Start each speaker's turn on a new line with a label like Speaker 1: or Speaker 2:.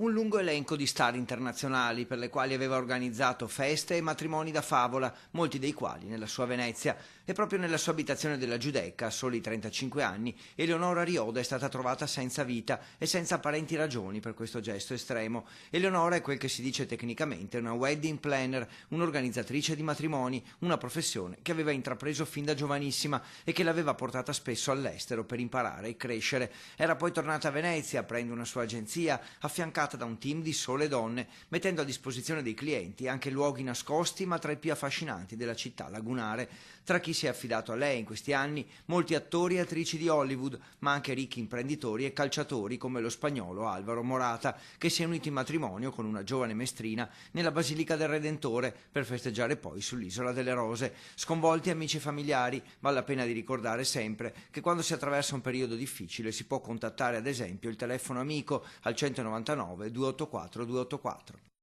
Speaker 1: Un lungo elenco di star internazionali per le quali aveva organizzato feste e matrimoni da favola, molti dei quali nella sua Venezia. E proprio nella sua abitazione della Giudecca, a soli 35 anni, Eleonora Rioda è stata trovata senza vita e senza apparenti ragioni per questo gesto estremo. Eleonora è quel che si dice tecnicamente una wedding planner, un'organizzatrice di matrimoni, una professione che aveva intrapreso fin da giovanissima e che l'aveva portata spesso all'estero per imparare e crescere. Era poi tornata a Venezia aprendo una sua agenzia, affiancata da un team di sole donne, mettendo a disposizione dei clienti anche luoghi nascosti ma tra i più affascinanti della città lagunare. Tra chi si è affidato a lei in questi anni, molti attori e attrici di Hollywood, ma anche ricchi imprenditori e calciatori come lo spagnolo Alvaro Morata, che si è unito in matrimonio con una giovane mestrina nella Basilica del Redentore per festeggiare poi sull'Isola delle Rose. Sconvolti amici e familiari, vale la pena di ricordare sempre che quando si attraversa un periodo difficile si può contattare ad esempio il telefono amico al 199 284 284.